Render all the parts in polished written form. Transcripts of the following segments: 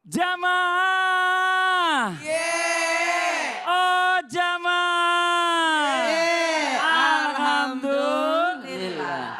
Jamaah. Oh jamaah.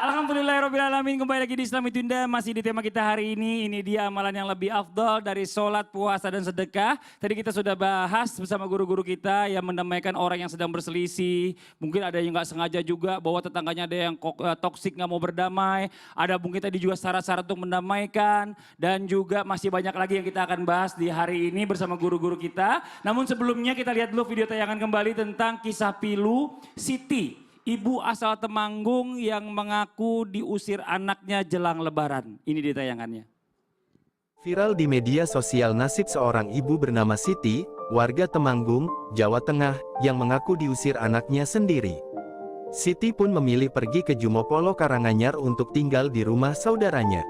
Alhamdulillahirrabbilalamin, kembali lagi di Islam Itu Indah. Masih di tema kita hari ini dia amalan yang lebih afdol dari sholat, puasa, dan sedekah. Tadi kita sudah bahas bersama guru-guru kita yang mendamaikan orang yang sedang berselisih. Mungkin ada yang gak sengaja juga bahwa tetangganya ada yang toksik gak mau berdamai. Ada mungkin tadi juga syarat-syarat untuk mendamaikan. Dan juga masih banyak lagi yang kita akan bahas di hari ini bersama guru-guru kita. Namun sebelumnya kita lihat dulu video tayangan kembali tentang kisah pilu Siti. Ibu asal Temanggung yang mengaku diusir anaknya jelang lebaran. Ini di tayangannya. Viral di media sosial nasib seorang ibu bernama Siti, warga Temanggung, Jawa Tengah, yang mengaku diusir anaknya sendiri. Siti pun memilih pergi ke Jumopolo Karanganyar untuk tinggal di rumah saudaranya.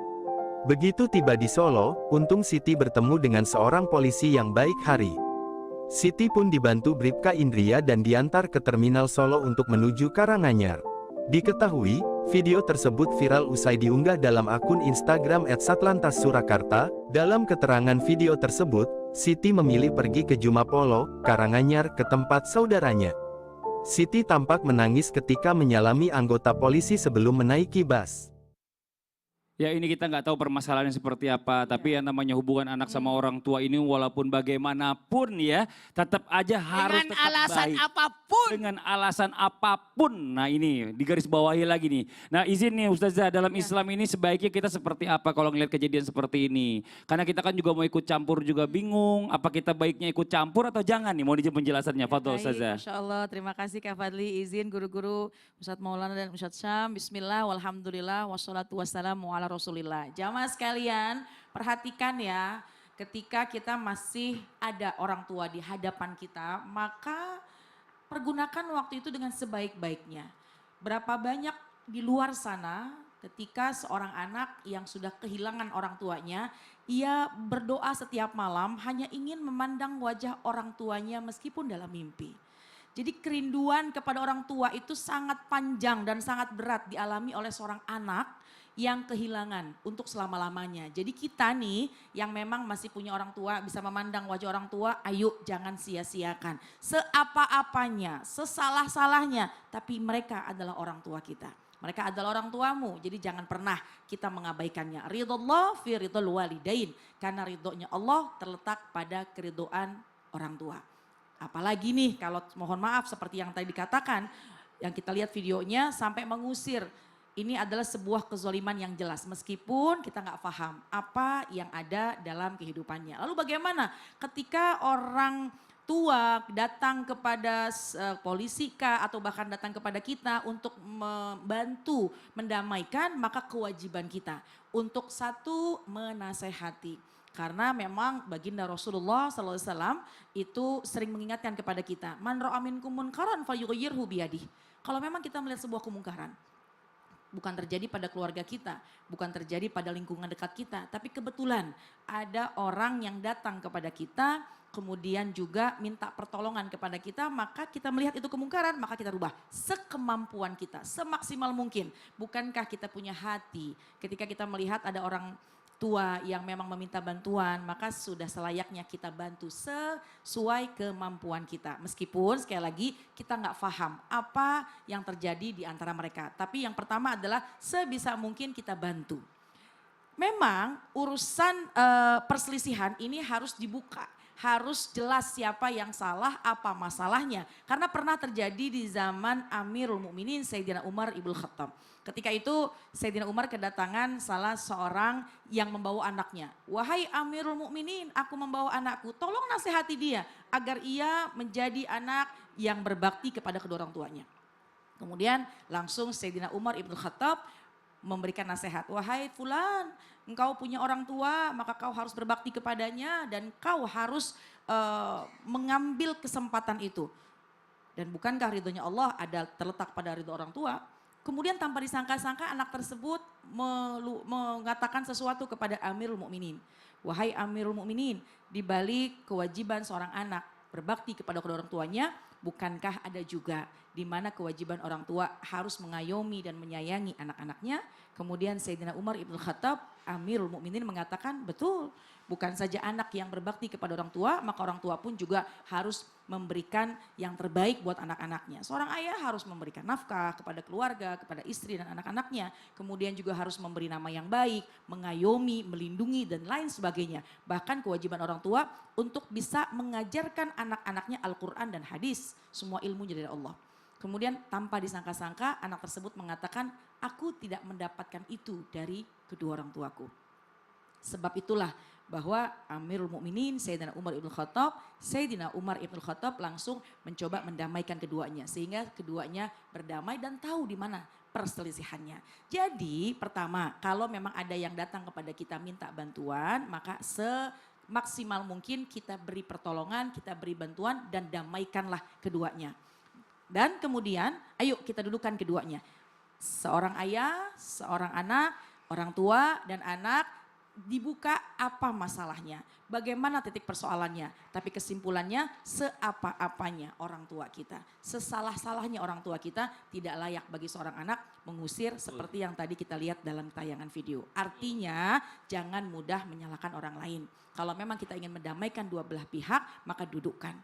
Begitu tiba di Solo, untung Siti bertemu dengan seorang polisi yang baik hari. Siti pun dibantu Bribka Indria dan diantar ke Terminal Solo untuk menuju Karanganyar. Diketahui, video tersebut viral usai diunggah dalam akun Instagram @satlantas Surakarta. Dalam keterangan video tersebut, Siti memilih pergi ke Jumapolo, Karanganyar ke tempat saudaranya. Siti tampak menangis ketika menyalami anggota polisi sebelum menaiki bus. Ya ini kita nggak tahu permasalahannya seperti apa, tapi yang namanya hubungan anak sama orang tua ini walaupun bagaimanapun ya, tetap aja harus dengan tetap alasan baik. apapun. Dengan alasan apapun. Nah ini digaris bawahi lagi nih. Nah izin nih Ustazah, dalam Islam ini sebaiknya kita seperti apa kalau ngelihat kejadian seperti ini? Karena kita kan juga mau ikut campur juga bingung, apa kita baiknya ikut campur atau jangan nih? Mau dijawab penjelasannya, Fadol Ustazah. Masya Allah, terima kasih Kak Fadli, izin guru-guru Ustadz Maulana dan Ustadz Syam. Bismillah, walhamdulillah, wassalatu wassalamu ala rasulillah. Jamaah sekalian, perhatikan ya, ketika kita masih ada orang tua di hadapan kita, maka pergunakan waktu itu dengan sebaik-baiknya. Berapa banyak di luar sana ketika seorang anak yang sudah kehilangan orang tuanya, ia berdoa setiap malam hanya ingin memandang wajah orang tuanya meskipun dalam mimpi. Jadi kerinduan kepada orang tua itu sangat panjang dan sangat berat dialami oleh seorang anak yang kehilangan untuk selama-lamanya. Jadi kita nih yang memang masih punya orang tua, bisa memandang wajah orang tua, ayo jangan sia-siakan. Seapa-apanya, sesalah-salahnya, tapi mereka adalah orang tua kita. Mereka adalah orang tuamu, jadi jangan pernah kita mengabaikannya. Ridullah fi ridul walidain, karena ridhonya Allah terletak pada keridoan orang tua. Apalagi nih kalau mohon maaf seperti yang tadi dikatakan, yang kita lihat videonya sampai mengusir. Ini adalah sebuah kezaliman yang jelas meskipun kita nggak paham apa yang ada dalam kehidupannya. Lalu bagaimana ketika orang tua datang kepada polisi kah atau bahkan datang kepada kita untuk membantu mendamaikan, maka kewajiban kita untuk satu menasehati. Karena memang baginda Rasulullah SAW itu sering mengingatkan kepada kita, man ra'a minkum munkaran falyughayyirhu biyadihi. Kalau memang kita melihat sebuah kemungkaran, bukan terjadi pada keluarga kita, bukan terjadi pada lingkungan dekat kita, tapi kebetulan ada orang yang datang kepada kita, kemudian juga minta pertolongan kepada kita, maka kita melihat itu kemungkaran, maka kita rubah sekemampuan kita, semaksimal mungkin. Bukankah kita punya hati ketika kita melihat ada orang tua yang memang meminta bantuan, maka sudah selayaknya kita bantu sesuai kemampuan kita. Meskipun sekali lagi kita nggak paham apa yang terjadi di antara mereka. Tapi yang pertama adalah sebisa mungkin kita bantu. Memang urusan perselisihan ini harus dibuka. Harus jelas siapa yang salah, apa masalahnya. Karena pernah terjadi di zaman Amirul Mukminin Sayyidina Umar Ibn Khattab. Ketika itu Sayyidina Umar kedatangan salah seorang yang membawa anaknya. Wahai Amirul Mukminin, aku membawa anakku, tolong nasihati dia agar ia menjadi anak yang berbakti kepada kedua orang tuanya. Kemudian langsung Sayyidina Umar Ibn Khattab memberikan nasihat. Wahai fulan, engkau punya orang tua, maka kau harus berbakti kepadanya dan kau harus mengambil kesempatan itu. Dan bukankah ridhonya Allah ada terletak pada ridho orang tua? Kemudian tanpa disangka-sangka anak tersebut mengatakan sesuatu kepada Amirul Mukminin. Wahai Amirul Mukminin, di balik kewajiban seorang anak berbakti kepada kedua orang tuanya, bukankah ada juga di mana kewajiban orang tua harus mengayomi dan menyayangi anak-anaknya. Kemudian Sayyidina Umar Ibn Khattab, Amirul Mukminin mengatakan betul, bukan saja anak yang berbakti kepada orang tua, maka orang tua pun juga harus memberikan yang terbaik buat anak-anaknya. Seorang ayah harus memberikan nafkah kepada keluarga, kepada istri dan anak-anaknya. Kemudian juga harus memberi nama yang baik, mengayomi, melindungi dan lain sebagainya. Bahkan kewajiban orang tua untuk bisa mengajarkan anak-anaknya Al-Quran dan hadis. Semua ilmunya dari Allah. Kemudian tanpa disangka-sangka anak tersebut mengatakan, aku tidak mendapatkan itu dari kedua orang tuaku. Sebab itulah bahwa Amirul Mukminin Sayyidina Umar Ibn Khattab langsung mencoba mendamaikan keduanya. Sehingga keduanya berdamai dan tahu di mana perselisihannya. Jadi pertama, kalau memang ada yang datang kepada kita minta bantuan, maka semaksimal mungkin kita beri pertolongan, kita beri bantuan dan damaikanlah keduanya. Dan kemudian ayo kita dudukan keduanya. Seorang ayah, seorang anak, orang tua dan anak, dibuka apa masalahnya, bagaimana titik persoalannya. Tapi kesimpulannya seapa-apanya orang tua kita, sesalah-salahnya orang tua kita tidak layak bagi seorang anak mengusir seperti yang tadi kita lihat dalam tayangan video. Artinya jangan mudah menyalahkan orang lain. Kalau memang kita ingin mendamaikan dua belah pihak, maka dudukkan.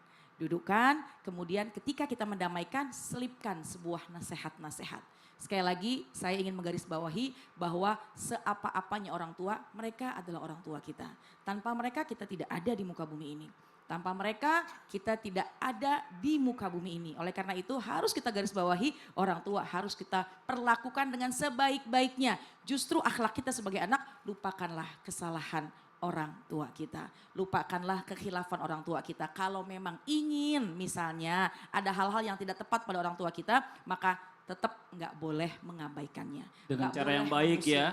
Kemudian ketika kita mendamaikan, selipkan sebuah nasihat-nasihat. Sekali lagi saya ingin menggarisbawahi bahwa seapa-apanya orang tua, mereka adalah orang tua kita. Tanpa mereka kita tidak ada di muka bumi ini. Tanpa mereka kita tidak ada di muka bumi ini. Oleh karena itu harus kita garisbawahi, orang tua harus kita perlakukan dengan sebaik-baiknya. Justru akhlak kita sebagai anak, lupakanlah kesalahan orang tua kita. Lupakanlah kekhilafan orang tua kita. Kalau memang ingin misalnya ada hal-hal yang tidak tepat pada orang tua kita, maka tetap nggak boleh mengabaikannya. Dengan nggak cara boleh yang baik ya.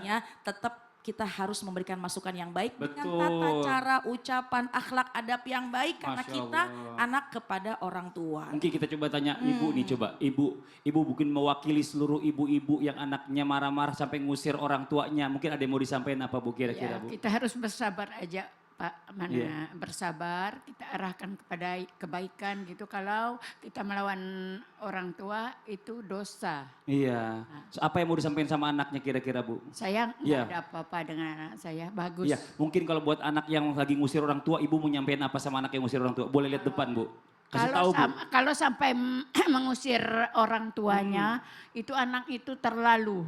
Tetap kita harus memberikan masukan yang baik. Betul. Dengan tata cara, ucapan, akhlak, adab yang baik. Karena Masya kita Allah. anak kepada orang tua. Mungkin kita coba tanya ibu nih coba. Ibu mungkin mewakili seluruh ibu-ibu yang anaknya marah-marah sampai ngusir orang tuanya. Mungkin ada yang mau disampaikan apa Bu kira-kira Ya, Bu? kita harus bersabar aja Pak, Iya. bersabar, kita arahkan kepada kebaikan gitu. Kalau kita melawan orang tua itu dosa. Iya. Apa yang mau disampaikan sama anaknya kira-kira Bu? Saya nggak Iya. ada apa-apa dengan anak saya, bagus. Iya, mungkin kalau buat anak yang lagi ngusir orang tua, ibu mau nyampein apa sama anak yang ngusir orang tua? Boleh lihat depan Bu. Kasih tahu Bu. Kalau sampai mengusir orang tuanya, itu anak itu terlalu.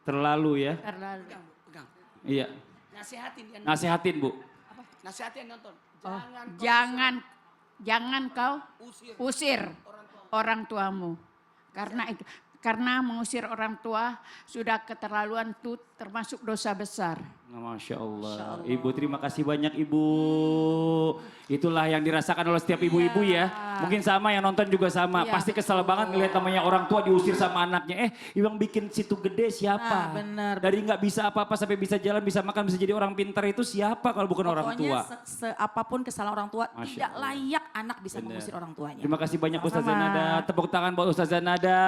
Terlalu ya. Terlalu. Pegang. Iya. Nasihatin dia. Nasihatin Bu. Nasihatin nonton. Oh, Jangan jangan kau usir orang tuamu. Karena mengusir orang tua sudah keterlaluan itu termasuk dosa besar. Masya Allah. Ibu terima kasih banyak Ibu. Itulah yang dirasakan oleh setiap ibu-ibu ya. Mungkin sama yang nonton juga sama. Iya, Pasti kesal banget ngelihat namanya orang tua diusir sama anaknya. Yang bikin situ gede siapa? Nah, benar. Dari nggak bisa apa-apa sampai bisa jalan, bisa makan, bisa jadi orang pintar itu siapa kalau bukan orang tua? Pokoknya apapun kesalahan orang tua Masya tidak Allah. layak anak bisa Benar. mengusir orang tuanya. Terima kasih banyak Ustazah Sama-sama. Nada. Tepuk tangan buat Ustazah Nada.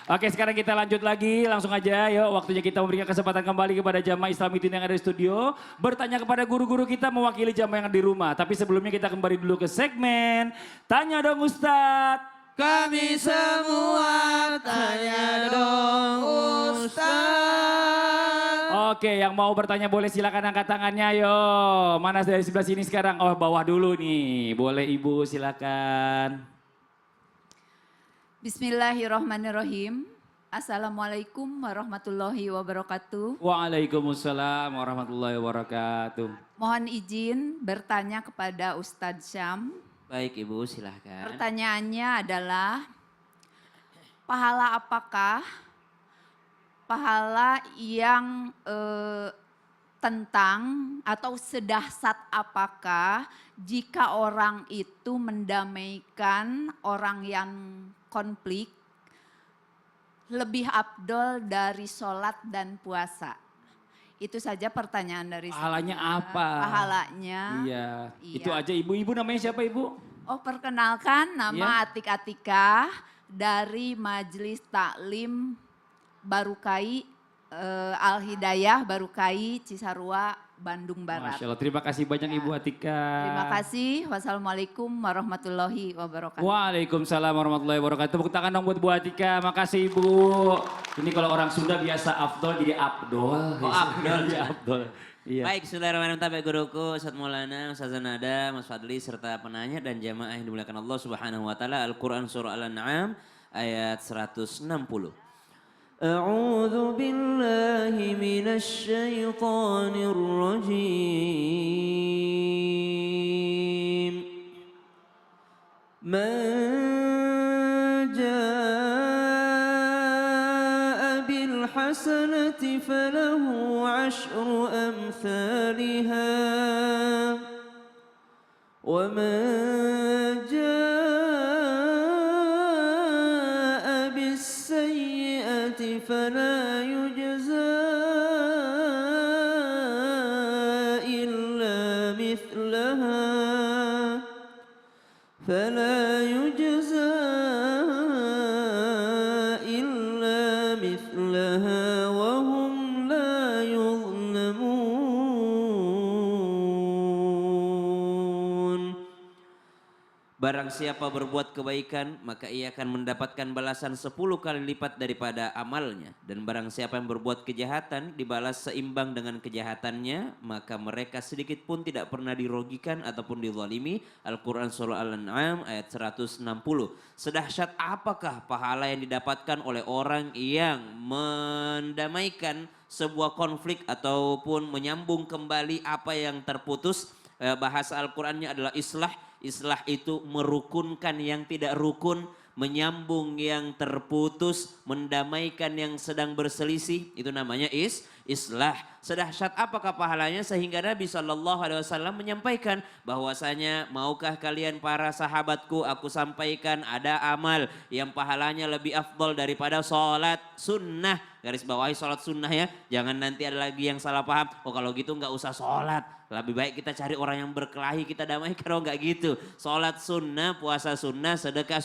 Oke sekarang kita lanjut lagi. Langsung aja yuk waktunya kita memberikan kesempatan kembali kepada jamaah Islam Midin yang ada di studio. Bertanya kepada guru-guru kita mewakili jamaah yang di rumah. Tapi sebelumnya kita kembali dulu ke segmen Tanya Dong Ustadz. kami semua tanya dong Ustaz. Oke yang mau bertanya boleh silakan angkat tangannya yo. Mana dari sebelah sini sekarang? Oh bawah dulu nih. Boleh Ibu silakan. Bismillahirrahmanirrahim. Assalamualaikum warahmatullahi wabarakatuh. Waalaikumsalam warahmatullahi wabarakatuh. Mohon izin bertanya kepada Ustadz Syam. Baik Ibu silahkan. Pertanyaannya adalah, pahala apakah pahala yang tentang atau sedahsyat apakah jika orang itu mendamaikan orang yang konflik lebih afdol dari sholat dan puasa? Itu saja pertanyaan dari saya. Pahalanya apa? Pahalanya. Iya. Iya. Itu aja Ibu namanya siapa Ibu? Oh perkenalkan nama Iya. Atik Atikah dari Majelis Taklim Barukai Al Hidayah Barukai Cisarua Bandung Barat. Masya Allah, terima kasih banyak Ibu Atika. Terima kasih. Wassalamualaikum warahmatullahi wabarakatuh. Waalaikumsalam warahmatullahi wabarakatuh. Tepuk tangan dong buat Bu Atika. Makasih Ibu. Ini kalau orang Sunda biasa Afdol jadi Abdol. Oh, Abdol. Jadi Abdol. Iya. Baik, Bismillahirrahmanirrahim. Baik guruku, Ustaz Maulana, Ustaz Nada, Mas Fadli, serta penanya dan jamaah yang dimuliakan Allah Subhanahu wa Ta'ala. Al-Quran Surah Al-An'am ayat 160. A'udzu billahi minasy syaithanir rajim. Man jaa'a bil hasanati falahu 'asyru amsalha wa man jaa'a bis sayyi'ati fala yujza illa mithlaha فلا يجزى إلا مثلها وهم لا يظلمون. Barang siapa berbuat kebaikan, maka ia akan mendapatkan balasan 10 kali lipat daripada amalnya. Dan barang siapa yang berbuat kejahatan, dibalas seimbang dengan kejahatannya, maka mereka sedikit pun tidak pernah dirugikan ataupun dizalimi. Al-Quran Surah Al-An'am ayat 160. Sedahsyat apakah pahala yang didapatkan oleh orang yang mendamaikan sebuah konflik ataupun menyambung kembali apa yang terputus. Bahasa Al-Qurannya adalah islah. Islah itu merukunkan yang tidak rukun, menyambung yang terputus, mendamaikan yang sedang berselisih. Itu namanya islah. Sedahsyat apakah pahalanya sehingga Nabi SAW menyampaikan bahwasanya maukah kalian para sahabatku aku sampaikan ada amal yang pahalanya lebih afdol daripada sholat sunnah. Garis bawahi sholat sunnah ya. Jangan nanti ada lagi yang salah paham. Oh kalau gitu nggak usah sholat. Lebih baik kita cari orang yang berkelahi kita damaikan. Oh nggak gitu. Sholat sunnah, puasa sunnah, sedekah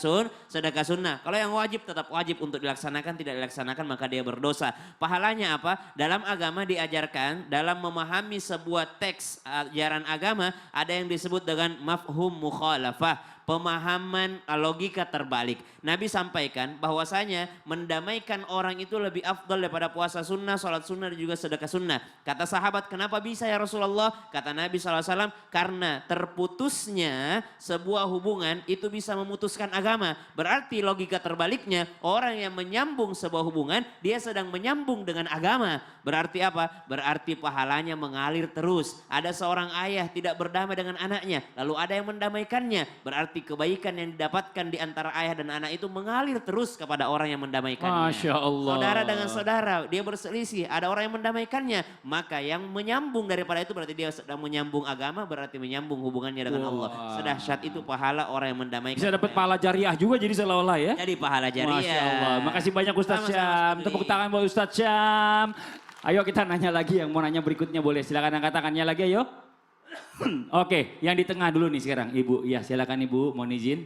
sunnah. Kalau yang wajib tetap wajib untuk dilaksanakan. Tidak dilaksanakan maka dia berdosa. Pahalanya apa? Dalam agama diajarkan dalam memahami sebuah teks ajaran agama ada yang disebut dengan mafhum mukhalafah. Pemahaman logika terbalik. Nabi sampaikan bahwasanya mendamaikan orang itu lebih afdal daripada puasa sunnah, sholat sunnah dan juga sedekah sunnah. Kata sahabat, kenapa bisa ya Rasulullah? Kata Nabi SAW, karena terputusnya sebuah hubungan itu bisa memutuskan agama. Berarti logika terbaliknya, orang yang menyambung sebuah hubungan, dia sedang menyambung dengan agama. Berarti apa? Berarti pahalanya mengalir terus. Ada seorang ayah tidak berdamai dengan anaknya, lalu ada yang mendamaikannya. Berarti kebaikan yang didapatkan di antara ayah dan anak itu mengalir terus kepada orang yang mendamaikannya. Masya Allah. Saudara dengan saudara, dia berselisih, ada orang yang mendamaikannya. Maka yang menyambung daripada itu berarti dia sedang menyambung agama, berarti menyambung hubungannya dengan Allah. Sedahsyat itu pahala orang yang mendamaikan. Bisa dapat pahala jariah juga jadi seolah-olah ya. Jadi pahala jariah. Masya Allah. Makasih banyak Ustaz Sama-sama, Syam. Ustaz Tepuk Fadli. tangan buat Ustaz Syam. Ayo kita nanya lagi, yang mau nanya berikutnya boleh. Silakan angkat tangannya lagi ayo. Oke, yang di tengah dulu nih sekarang Ibu. Ya silakan Ibu, mohon izin.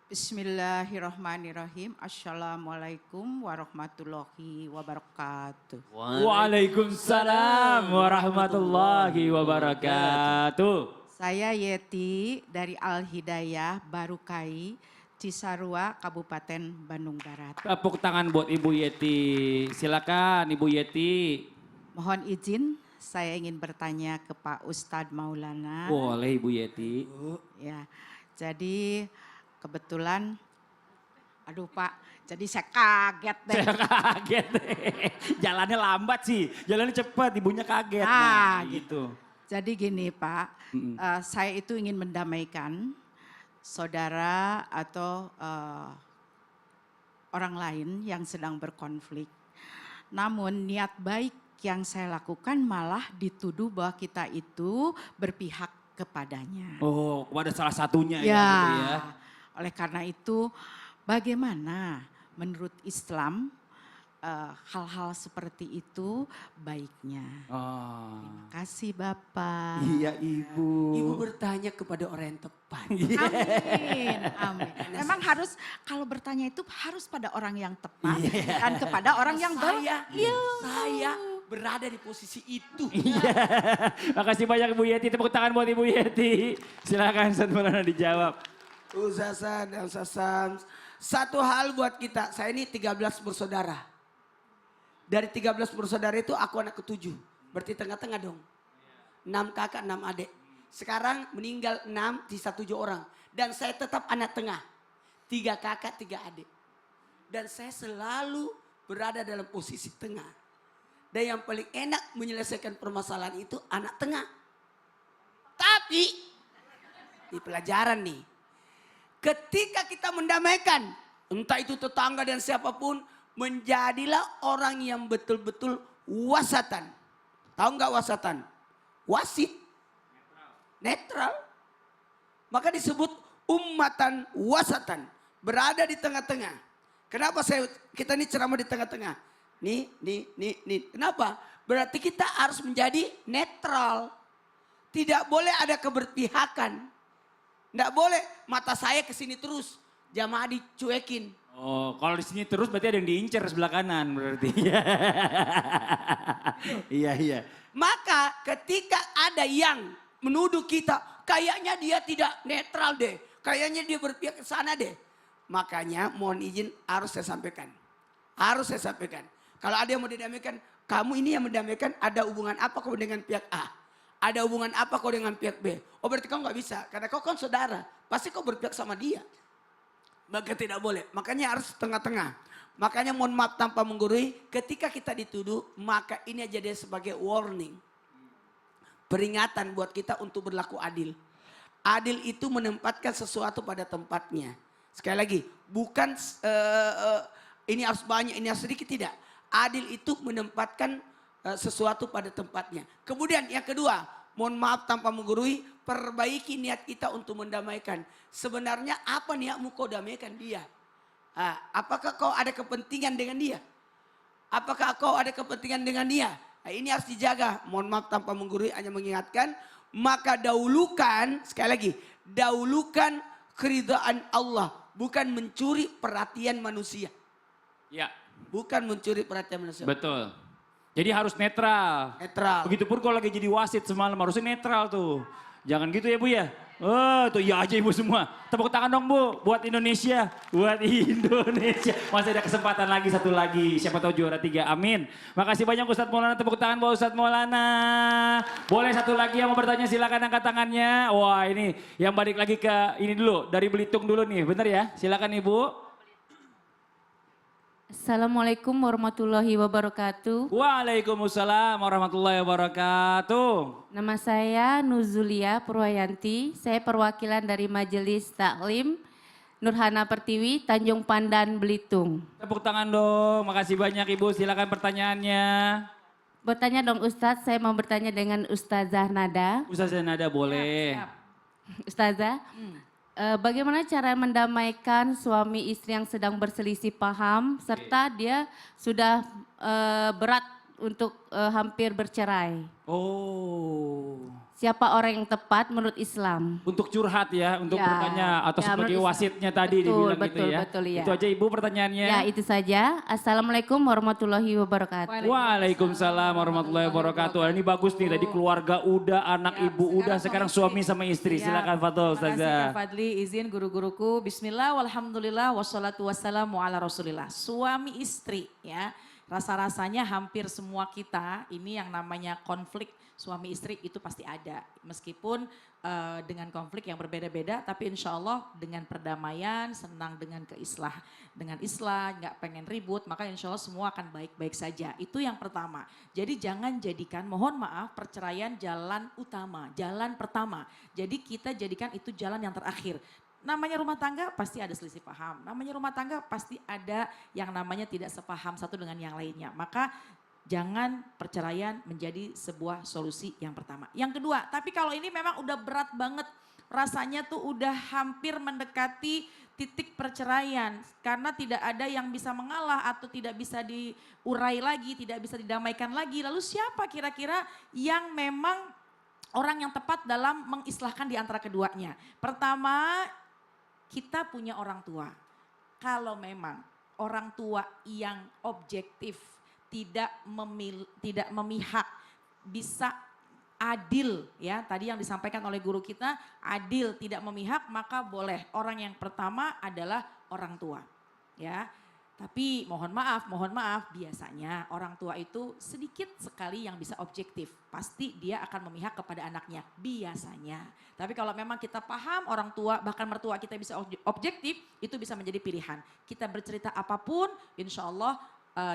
Bismillahirrahmanirrahim. Assalamualaikum warahmatullahi wabarakatuh. Waalaikumsalam warahmatullahi wabarakatuh. Saya Yeti dari Al Hidayah Barukai Cisarua Kabupaten Bandung Barat. Tepuk tangan buat Ibu Yeti. Silakan Ibu Yeti. Mohon izin saya ingin bertanya ke Pak Ustadz Maulana. Boleh Ibu Yeti. Ya, jadi kebetulan, aduh Pak, jadi saya kaget deh. Saya kaget. Jalannya lambat sih, jalannya cepat, ibunya kaget. Ah, gitu. Jadi gini Pak, saya itu ingin mendamaikan saudara atau orang lain yang sedang berkonflik. Namun niat baik yang saya lakukan malah dituduh bahwa kita itu berpihak kepadanya. Oh, kepada salah satunya ya. Ya, Gitu ya. oleh karena itu bagaimana menurut Islam hal-hal seperti itu baiknya. Oh. Kasih Bapak. Iya Ibu. Ibu bertanya kepada orang yang tepat. Amin, amin. Memang harus kalau bertanya itu harus pada orang yang tepat dan kepada orang yang Saya berada di posisi itu. Iya. Makasih banyak Ibu Yeti. Tepuk tangan buat Ibu Yeti. Silakan Ustaz Maulana dijawab. Ustazah dan Ustaz Sams, satu hal buat kita, saya ini 13 bersaudara. Dari 13 bersaudara itu aku anak ketujuh, berarti tengah-tengah dong. 6 kakak, 6 adik. Sekarang meninggal 6, sisa 7 orang. Dan saya tetap anak tengah, 3 kakak, 3 adik. Dan saya selalu berada dalam posisi tengah. Dan yang paling enak menyelesaikan permasalahan itu anak tengah. Tapi, di pelajaran nih, ketika kita mendamaikan, entah itu tetangga dan siapapun, menjadilah orang yang betul-betul wasatan. Tahu nggak wasatan? Wasit. Netral. Maka disebut ummatan wasatan. Berada di tengah-tengah. Kenapa kita ini ceramah di tengah-tengah? Nih. Kenapa? Berarti kita harus menjadi netral. Tidak boleh ada keberpihakan. Tidak boleh mata saya ke sini terus. Jamaah dicuekin. Oh, kalau di sini terus berarti ada yang diincar sebelah kanan berarti. Iya. Maka ketika ada yang menuduh kita, kayaknya dia tidak netral deh. Kayaknya dia berpihak ke sana deh. Makanya mohon izin harus saya sampaikan. Kalau ada yang mau didamaikan, kamu ini yang mendamaikan ada hubungan apa kau dengan pihak A? Ada hubungan apa kau dengan pihak B? Oh berarti kau nggak bisa, karena kau kan saudara. Pasti kau berpihak sama dia. Maka tidak boleh, makanya harus tengah-tengah. Makanya mohon maaf tanpa menggurui, ketika kita dituduh, maka ini aja dia sebagai warning. Peringatan buat kita untuk berlaku adil. Adil itu menempatkan sesuatu pada tempatnya. Sekali lagi, bukan ini harus banyak, ini harus sedikit, tidak. Adil itu menempatkan sesuatu pada tempatnya. Kemudian yang kedua, mohon maaf tanpa menggurui, perbaiki niat kita untuk mendamaikan. Sebenarnya apa niatmu kau damaikan dia? Apakah kau ada kepentingan dengan dia? Apakah kau ada kepentingan dengan dia? Ini harus dijaga. Mohon maaf tanpa menggurui, hanya mengingatkan. Maka dahulukan, sekali lagi, dahulukan keridhaan Allah. Bukan mencuri perhatian manusia. Ya. Bukan mencuri perhatian manusia. Betul. Jadi harus netral. Netral. Begitupun kalau lagi jadi wasit semalam harusnya netral tuh. Jangan gitu ya Bu ya. Oh tuh ya aja Ibu semua. Tepuk tangan dong Bu buat Indonesia. Buat Indonesia. Masih ada kesempatan lagi, satu lagi. Siapa tahu juara 3, amin. Makasih banyak Ustadz Maulana, tepuk tangan buat Ustadz Maulana. Boleh satu lagi yang mau bertanya silakan angkat tangannya. Wah ini yang balik lagi ke ini dulu. Dari Belitung dulu nih, bener ya? Silakan Ibu. Assalamualaikum warahmatullahi wabarakatuh. Waalaikumsalam warahmatullahi wabarakatuh. Nama saya Nuzulia Purwayanti. Saya perwakilan dari Majelis Taklim Nurhana Pertiwi, Tanjung Pandan, Belitung. Tepuk tangan dong. Makasih banyak Ibu. Silakan pertanyaannya. Bertanya dong Ustadz, saya mau bertanya dengan Ustazah Nada. Ustazah Nada boleh. Ustazah, bagaimana cara mendamaikan suami istri yang sedang berselisih paham serta dia sudah berat untuk hampir bercerai? Oh. Siapa orang yang tepat menurut Islam? Untuk curhat ya, untuk Ya, bertanya atau ya, sebagai menurut wasitnya tadi betul, dibilang betul, gitu ya. betul, ya. Itu aja Ibu pertanyaannya. Ya itu saja. Assalamualaikum warahmatullahi wabarakatuh. Waalaikumsalam warahmatullahi wabarakatuh. Ini bagus nih, tadi keluarga udah, anak Ya, ibu udah, sekarang suami sama istri. Ya, Silakan Fatul Terima kasih Ustazah. Kak Fadli, izin guru-guruku. Bismillah, walhamdulillah, wassalatu wassalamu ala rasulillah. Suami istri ya, rasa-rasanya hampir semua kita ini yang namanya konflik suami istri itu pasti ada. Meskipun dengan konflik yang berbeda-beda, tapi insya Allah dengan perdamaian, senang dengan dengan Islam, nggak pengen ribut, maka insya Allah semua akan baik-baik saja. Itu yang pertama. Jadi jangan jadikan, mohon maaf, perceraian jalan utama, jalan pertama. Jadi kita jadikan itu jalan yang terakhir. Namanya rumah tangga pasti ada selisih paham. Namanya rumah tangga pasti ada yang namanya tidak sepaham satu dengan yang lainnya. Maka Jangan perceraian menjadi sebuah solusi yang pertama. Yang kedua, tapi kalau ini memang udah berat banget, rasanya tuh udah hampir mendekati titik perceraian. Karena tidak ada yang bisa mengalah atau tidak bisa diurai lagi, tidak bisa didamaikan lagi. Lalu siapa kira-kira yang memang orang yang tepat dalam mengislahkan di antara keduanya? Pertama, kita punya orang tua. Kalau memang orang tua yang objektif, tidak memihak, bisa adil ya, tadi yang disampaikan oleh guru kita, adil tidak memihak, maka boleh. Orang yang pertama adalah orang tua ya. Tapi mohon maaf, biasanya orang tua itu sedikit sekali yang bisa objektif. Pasti dia akan memihak kepada anaknya, biasanya. Tapi kalau memang kita paham orang tua, bahkan mertua kita bisa objektif, itu bisa menjadi pilihan. Kita bercerita apapun, insya Allah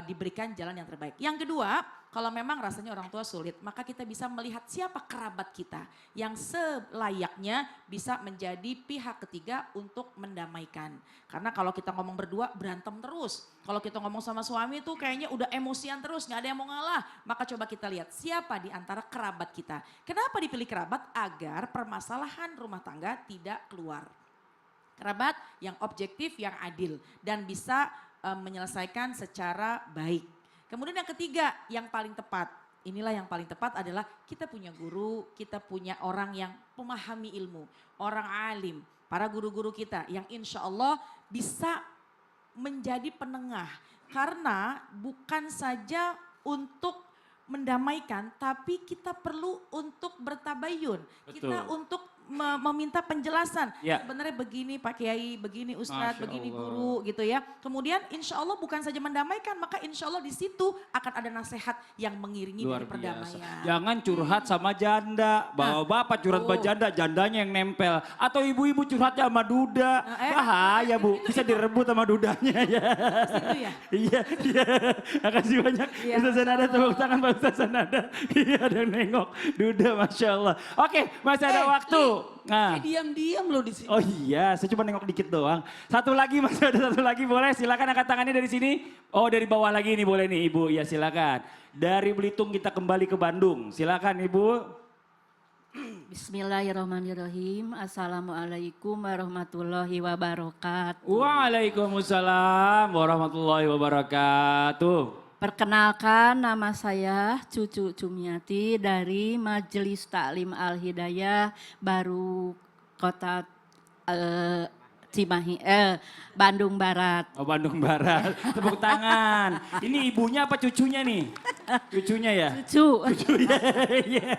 diberikan jalan yang terbaik. Yang kedua, kalau memang rasanya orang tua sulit, maka kita bisa melihat siapa kerabat kita yang selayaknya bisa menjadi pihak ketiga untuk mendamaikan. Karena kalau kita ngomong berdua berantem terus. Kalau kita ngomong sama suami itu kayaknya udah emosian terus, gak ada yang mau ngalah. Maka coba kita lihat siapa di antara kerabat kita. Kenapa dipilih kerabat? Agar permasalahan rumah tangga tidak keluar. Kerabat yang objektif, yang adil dan bisa menyelesaikan secara baik. Kemudian yang ketiga, yang paling tepat. Inilah yang paling tepat adalah kita punya guru, kita punya orang yang memahami ilmu. Orang alim, para guru-guru kita yang insya Allah bisa menjadi penengah. Karena bukan saja untuk mendamaikan, tapi kita perlu untuk bertabayun. Betul. Kita untuk meminta penjelasan. Ya. Sebenarnya begini Pak Kiai, begini Ustadz, Masya begini Allah. guru gitu ya. Kemudian insya Allah bukan saja mendamaikan, maka insya Allah di situ akan ada nasihat yang mengiringi Luar dari biasa. perdamaian. Jangan curhat sama janda. Bawa bapak curhat sama janda, jandanya yang nempel. Atau ibu-ibu curhatnya sama duda. Bahaya Bu, bisa direbut sama dudanya ya. Situ ya. Iya, iya. Makasih banyak. Iya. Ustaz Sanada, tepuk tangan Pak Ustaz Sanada. Iya, ada yang nengok. Duda, Masya Allah. Oke, masih ada waktu. Nah. Diam-diam lo di sini. Oh iya, saya cuma nengok dikit doang. Satu lagi, masih ada satu lagi, boleh silakan angkat tangannya dari sini. Oh dari bawah lagi nih, boleh nih Ibu, ya silakan. Dari Belitung kita kembali ke Bandung, silakan Ibu. Bismillahirrahmanirrahim. Assalamualaikum warahmatullahi wabarakatuh. Waalaikumsalam warahmatullahi wabarakatuh. Perkenalkan, nama saya Cucu Cumiati dari Majelis Taklim Al-Hidayah Baru Kota Cimahi, Bandung Barat. Oh Bandung Barat, tepuk tangan. Ini ibunya apa cucunya nih? Cucunya ya? Cucu. Cucunya, iya.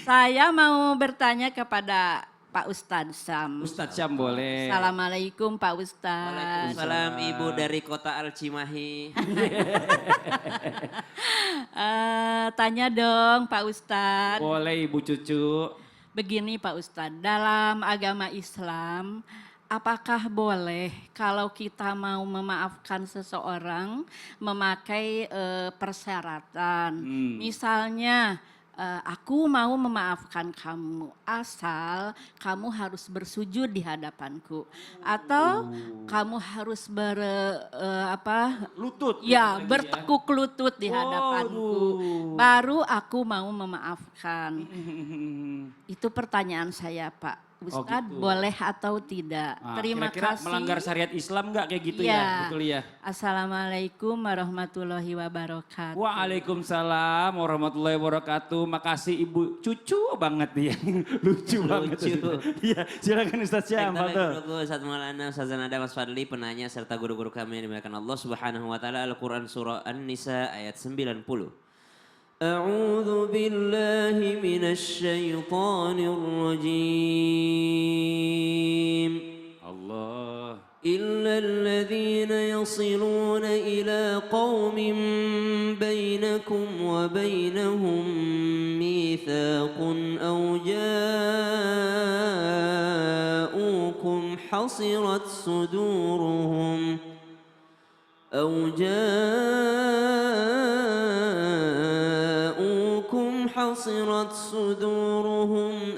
Saya mau bertanya kepada Pak Ustadz Sam. Ustadz Syam boleh. Assalamualaikum Pak Ustadz. Waalaikumsalam Ibu dari kota Al-Cimahi. Tanya dong Pak Ustadz. Boleh Ibu Cucu. Begini Pak Ustadz, dalam agama Islam apakah boleh kalau kita mau memaafkan seseorang memakai persyaratan? Misalnya aku mau memaafkan kamu asal kamu harus bersujud di hadapanku atau kamu harus Lutut. ya lagi bertekuk lutut di hadapanku baru aku mau memaafkan. Itu pertanyaan saya Pak Ustadz, gitu. boleh atau tidak? Nah, Terima kira-kira kasih. melanggar syariat Islam nggak kayak gitu Iya. ya? Betul ya? Assalamualaikum warahmatullahi wabarakatuh. Waalaikumsalam warahmatullahi wabarakatuh. Makasih Ibu Cucu banget nih. Lucu banget. Iya, silakan Ustaz Syam. Guruku Ustaz Maulana Ustaz Zanada Mas Fadli, penanya serta guru-guru kami yang dimuliakan Allah Subhanahu wa taala. Al-Qur'an surah An-Nisa ayat 90. A'udzu billahi minasy syaithanir rajim. Allah. إلا الذين يصلون إلى قوم بينكم وبينهم ميثاق أو جاءوكم حصرت صدورهم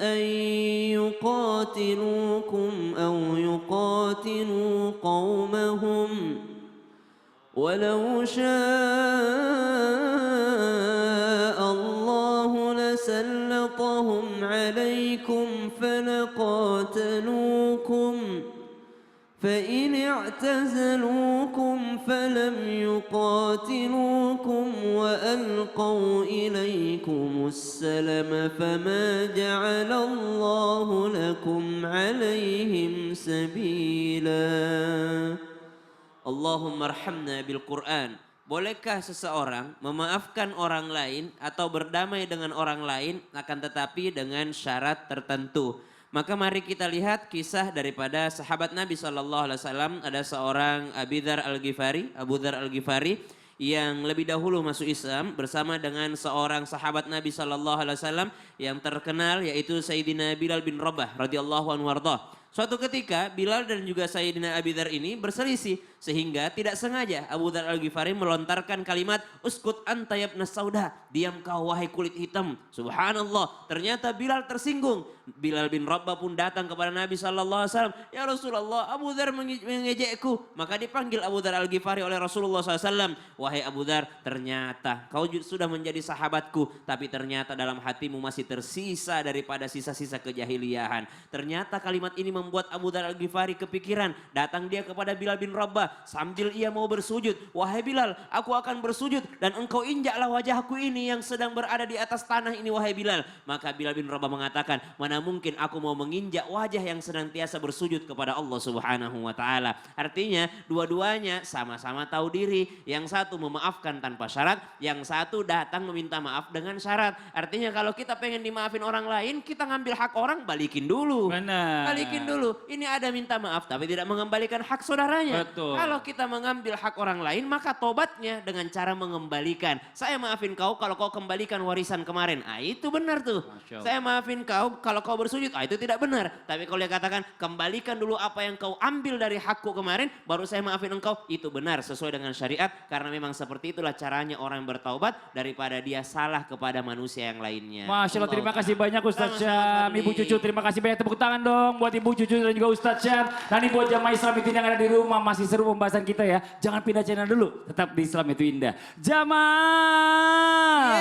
أن يقاتلوكم أو يقاتلوا قومهم ولو شاء الله لسلطهم عليكم فلقاتلوكم فإن اعتزلوكم فلم يقاتلوكم وألقوا إليكم السلم فما جعل الله لكم عليهم سبيلا. Allahumma arhamna bil Quran. Bolehkah seseorang memaafkan orang lain atau berdamai dengan orang lain akan tetapi dengan syarat tertentu? Maka mari kita lihat kisah daripada sahabat Nabi SAW. Ada seorang Abu Dzar Al-Ghifari yang lebih dahulu masuk Islam bersama dengan seorang sahabat Nabi SAW yang terkenal yaitu Sayyidina Bilal bin Rabah radhiyallahu anhu warḍah. Suatu ketika Bilal dan juga Sayyidina Abu Dzar ini berselisih sehingga tidak sengaja Abu Dzar Al-Ghifari melontarkan kalimat uskut anta ya ibnas sauda, diam kau wahai kulit hitam. Subhanallah, ternyata Bilal tersinggung. Bilal bin Rabah pun datang kepada Nabi SAW. Ya Rasulullah, Abu Dzar mengejekku. Maka dipanggil Abu Dzar Al-Ghifari oleh Rasulullah SAW. Wahai Abu Dzar, ternyata kau sudah menjadi sahabatku, tapi ternyata dalam hatimu masih tersisa daripada sisa-sisa kejahiliahan. Ternyata kalimat ini membuat Abu Dzar Al-Ghifari kepikiran. Datang dia kepada Bilal bin Rabah sambil ia mau bersujud. Wahai Bilal, aku akan bersujud dan engkau injaklah wajahku ini yang sedang berada di atas tanah ini wahai Bilal. Maka Bilal bin Rabah mengatakan, mana mungkin aku mau menginjak wajah yang senantiasa bersujud kepada Allah Subhanahu wa taala. Artinya dua-duanya sama-sama tahu diri. Yang satu memaafkan tanpa syarat, yang satu datang meminta maaf dengan syarat. Artinya kalau kita pengen dimaafin orang lain, kita ngambil hak orang, balikin dulu. Benar. Balikin dulu. Ini ada minta maaf tapi tidak mengembalikan hak saudaranya. Betul. Kalau kita mengambil hak orang lain, maka tobatnya dengan cara mengembalikan. Saya maafin kau kalau kau kembalikan warisan kemarin. Ah, itu benar tuh. Masya Allah. Saya maafin kau kalau kau bersujud. Ah, itu tidak benar. Tapi kalau dia katakan kembalikan dulu apa yang kau ambil dari hakku kemarin, baru saya maafin engkau. Itu benar sesuai dengan syariat. Karena memang seperti itulah caranya orang bertaubat daripada dia salah kepada manusia yang lainnya. Masya Allah, terima kasih banyak Ustadz Sama-sama, Syam. Ibu Fadli. Cucu, terima kasih banyak. Tepuk tangan dong buat Ibu Cucu dan juga Ustadz Syam. Dan ini buat jamaah Islam itu yang ada di rumah, masih seru pembahasan kita ya. Jangan pindah channel dulu, tetap di Islam itu Indah. Jamaah!